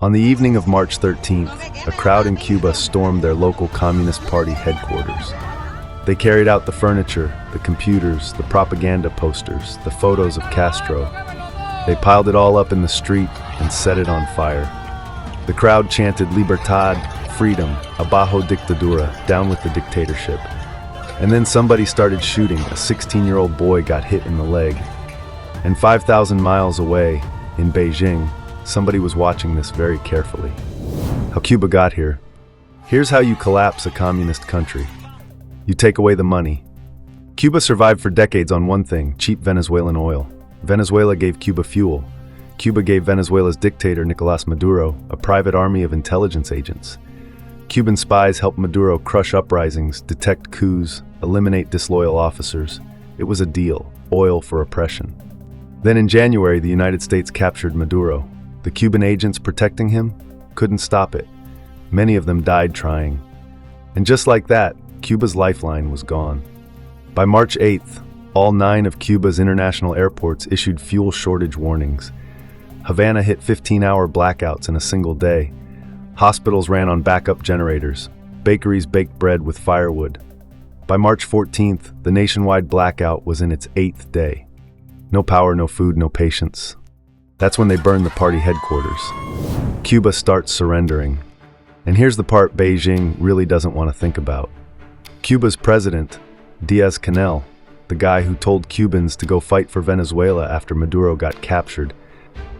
On the evening of March 13th, a crowd in Cuba stormed their local Communist Party headquarters. They carried out the furniture, the computers, the propaganda posters, the photos of Castro. They piled it all up in the street and set it on fire. The crowd chanted "Libertad," freedom, abajo dictadura, down with the dictatorship. And then somebody started shooting. A 16-year-old boy got hit in the leg. And 5,000 miles away, in Beijing, somebody was watching this very carefully. How Cuba got here. Here's how you collapse a communist country. You take away the money. Cuba survived for decades on one thing: cheap Venezuelan oil. Venezuela gave Cuba fuel. Cuba gave Venezuela's dictator Nicolás Maduro a private army of intelligence agents. Cuban spies helped Maduro crush uprisings, detect coups, eliminate disloyal officers. It was a deal: oil for oppression. Then in January, the United States captured Maduro. The Cuban agents protecting him couldn't stop it. Many of them died trying. And just like that, Cuba's lifeline was gone. By March 8th, all 9 of Cuba's international airports issued fuel shortage warnings. Havana hit 15-hour blackouts in a single day. Hospitals ran on backup generators. Bakeries baked bread with firewood. By March 14th, the nationwide blackout was in its 8th day. No power, no food, no patience. That's when they burned the party headquarters. Cuba starts surrendering. And here's the part Beijing really doesn't want to think about. Cuba's president, Díaz-Canel, the guy who told Cubans to go fight for Venezuela after Maduro got captured,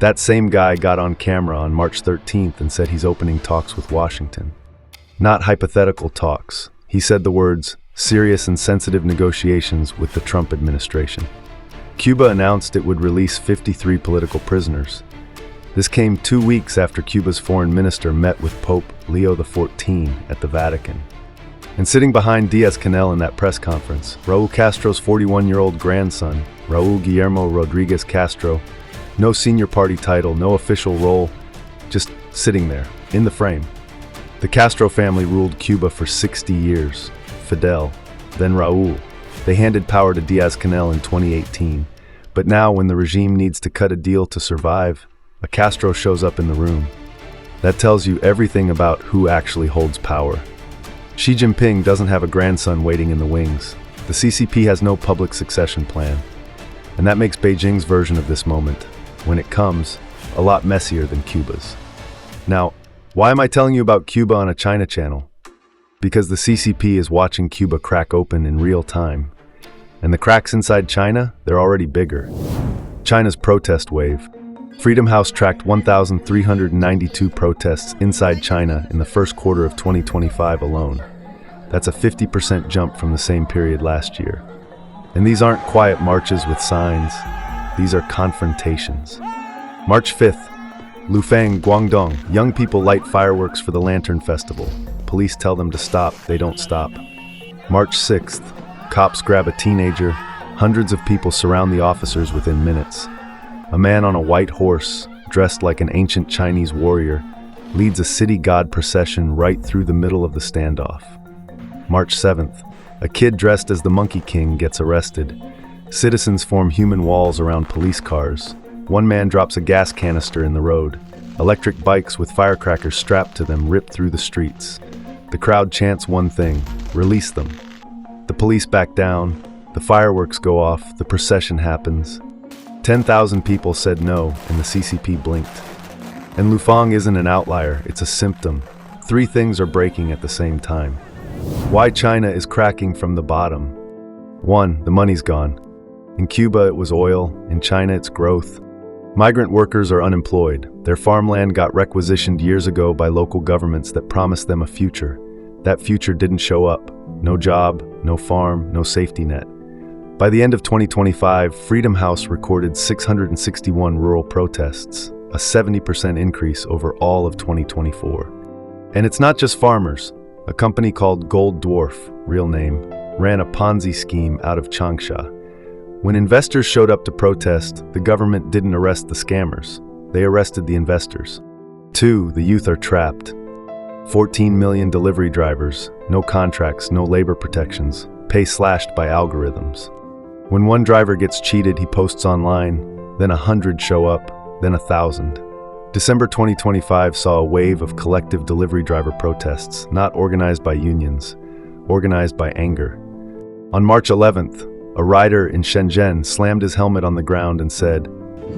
that same guy got on camera on March 13th and said he's opening talks with Washington. Not hypothetical talks. He said the words, serious and sensitive negotiations with the Trump administration. Cuba announced it would release 53 political prisoners. This came 2 weeks after Cuba's foreign minister met with Pope Leo XIV at the Vatican. And sitting behind Díaz-Canel in that press conference, Raúl Castro's 41-year-old grandson, Raúl Guillermo Rodriguez Castro, no senior party title, no official role, just sitting there, in the frame. The Castro family ruled Cuba for 60 years. Fidel, then Raúl. They handed power to Díaz-Canel in 2018. But now, when the regime needs to cut a deal to survive, a Castro shows up in the room. That tells you everything about who actually holds power. Xi Jinping doesn't have a grandson waiting in the wings. The CCP has no public succession plan. And that makes Beijing's version of this moment, when it comes, a lot messier than Cuba's. Now, why am I telling you about Cuba on a China channel? Because the CCP is watching Cuba crack open in real time. And the cracks inside China, they're already bigger. China's protest wave. Freedom House tracked 1,392 protests inside China in the first quarter of 2025 alone. That's a 50% jump from the same period last year. And these aren't quiet marches with signs. These are confrontations. March 5th, Lufeng, Guangdong. Young people light fireworks for the Lantern Festival. Police tell them to stop. They don't stop. March 6th, cops grab a teenager. Hundreds of people surround the officers within minutes. A man on a white horse, dressed like an ancient Chinese warrior, leads a city god procession right through the middle of the standoff. March 7th, a kid dressed as the Monkey King gets arrested. Citizens form human walls around police cars. One man drops a gas canister in the road. Electric bikes with firecrackers strapped to them rip through the streets. The crowd chants one thing: release them. The police back down. The fireworks go off. The procession happens. 10,000 people said no, and the CCP blinked. And Lufeng isn't an outlier, it's a symptom. 3 things are breaking at the same time. Why China is cracking from the bottom. 1, the money's gone. In Cuba it was oil, in China it's growth. Migrant workers are unemployed. Their farmland got requisitioned years ago by local governments that promised them a future. That future didn't show up. No job, no farm, no safety net. By the end of 2025, Freedom House recorded 661 rural protests, a 70% increase over all of 2024. And it's not just farmers. A company called Gold Dwarf, real name, ran a Ponzi scheme out of Changsha. When investors showed up to protest, the government didn't arrest the scammers. They arrested the investors. 2, the youth are trapped. 14 million delivery drivers, no contracts, no labor protections, pay slashed by algorithms. When one driver gets cheated, he posts online, then 100 show up, then 1,000. December 2025 saw a wave of collective delivery driver protests, not organized by unions, organized by anger. On March 11th, a rider in Shenzhen slammed his helmet on the ground and said,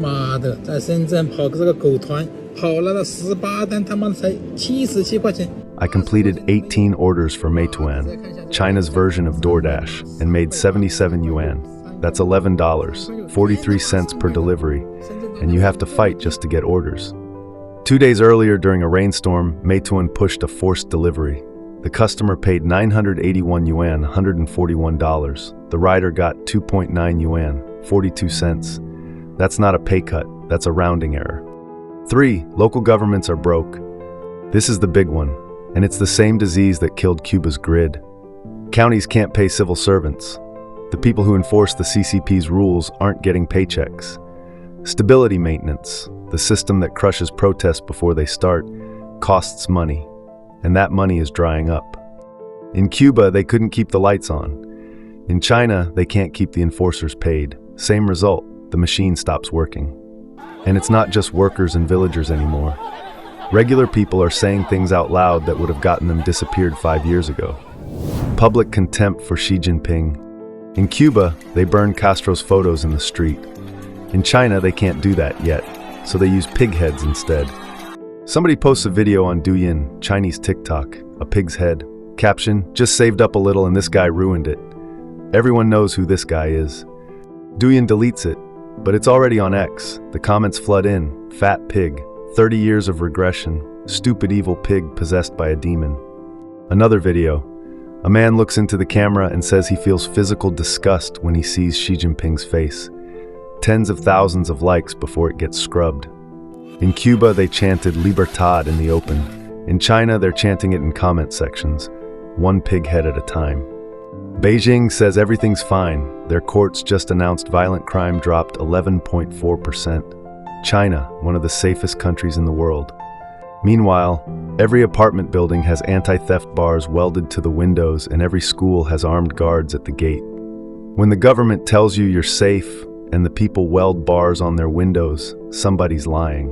妈的，在深圳跑个这个狗团，跑了的18单，他妈的才77块钱。 I completed 18 orders for Meituan, China's version of DoorDash, and made 77 yuan. That's $11, 43 cents per delivery, and you have to fight just to get orders. 2 days earlier, during a rainstorm, Meituan pushed a forced delivery. The customer paid 981 yuan, $141. The rider got 2.9 yuan, 42 cents. That's not a pay cut, that's a rounding error. 3. Local governments are broke. This is the big one, and it's the same disease that killed Cuba's grid. Counties can't pay civil servants. The people who enforce the CCP's rules aren't getting paychecks. Stability maintenance, the system that crushes protests before they start, costs money, and that money is drying up. In Cuba, they couldn't keep the lights on. In China, they can't keep the enforcers paid. Same result, the machine stops working. And it's not just workers and villagers anymore. Regular people are saying things out loud that would have gotten them disappeared 5 years ago. Public contempt for Xi Jinping. In Cuba, they burn Castro's photos in the street. In China, they can't do that yet, so they use pig heads instead. Somebody posts a video on Douyin, Chinese TikTok, a pig's head. Caption, just saved up a little and this guy ruined it. Everyone knows who this guy is. Douyin deletes it, but it's already on X. The comments flood in. Fat pig, 30 years of regression, stupid evil pig possessed by a demon. Another video. A man looks into the camera and says he feels physical disgust when he sees Xi Jinping's face. Tens of thousands of likes before it gets scrubbed. In Cuba, they chanted Libertad in the open. In China, they're chanting it in comment sections, one pig head at a time. Beijing says everything's fine. Their courts just announced violent crime dropped 11.4%. China, one of the safest countries in the world. Meanwhile, every apartment building has anti-theft bars welded to the windows and every school has armed guards at the gate. When the government tells you you're safe and the people weld bars on their windows, somebody's lying.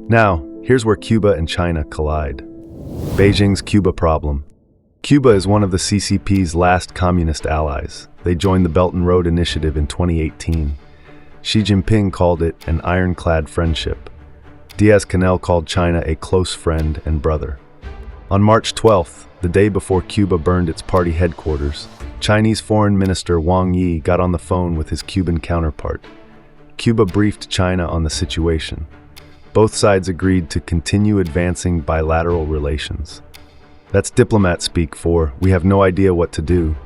Now, here's where Cuba and China collide. Beijing's Cuba problem. Cuba is one of the CCP's last communist allies. They joined the Belt and Road Initiative in 2018. Xi Jinping called it an ironclad friendship. Diaz-Canel called China a close friend and brother. On March 12th, the day before Cuba burned its party headquarters, Chinese Foreign Minister Wang Yi got on the phone with his Cuban counterpart. Cuba briefed China on the situation. Both sides agreed to continue advancing bilateral relations. That's diplomat speak for, we have no idea what to do.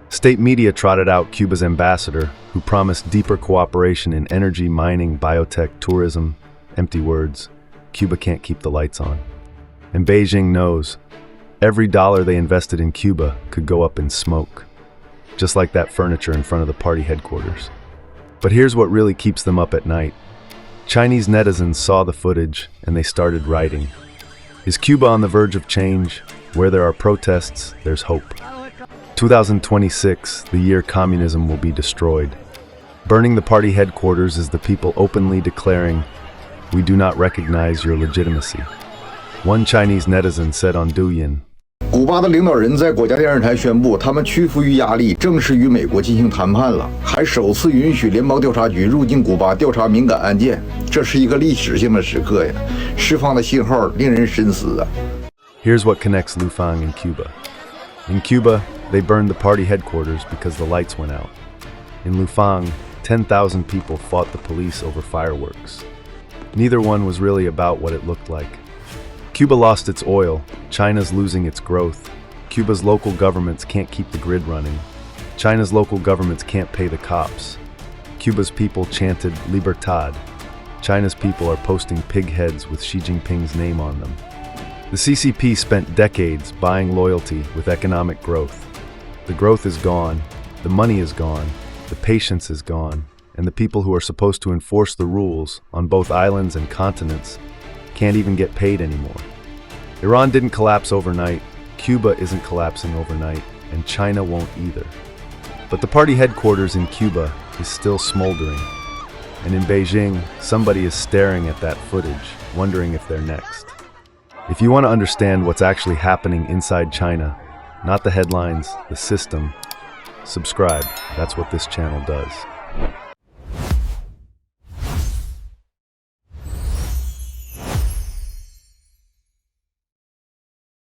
State media trotted out Cuba's ambassador, who promised deeper cooperation in energy, mining, biotech, tourism. Empty words. Cuba can't keep the lights on. And Beijing knows every dollar they invested in Cuba could go up in smoke, just like that furniture in front of the party headquarters. But here's what really keeps them up at night. Chinese netizens saw the footage and they started writing. Is Cuba on the verge of change? Where there are protests, there's hope. 2026, the year communism will be destroyed. Burning the party headquarters is the people openly declaring, "We do not recognize your legitimacy." One Chinese netizen said on Douyin, 古巴的领导人在国家电视台宣布，他们屈服于压力，正式与美国进行谈判了，还首次允许联邦调查局入境古巴调查敏感案件，这是一个历史性的时刻呀！释放的信号令人深思啊。Here's what connects Lufang and Cuba. In Cuba, they burned the party headquarters because the lights went out. In Lufang, 10,000 people fought the police over fireworks. Neither one was really about what it looked like. Cuba lost its oil, China's losing its growth. Cuba's local governments can't keep the grid running. China's local governments can't pay the cops. Cuba's people chanted Libertad. China's people are posting pig heads with Xi Jinping's name on them. The CCP spent decades buying loyalty with economic growth. The growth is gone, the money is gone, the patience is gone, and the people who are supposed to enforce the rules on both islands and continents can't even get paid anymore. Iran didn't collapse overnight, Cuba isn't collapsing overnight, and China won't either. But the party headquarters in Cuba is still smoldering. And in Beijing, somebody is staring at that footage, wondering if they're next. If you want to understand what's actually happening inside China, not the headlines, the system, subscribe. That's what this channel does.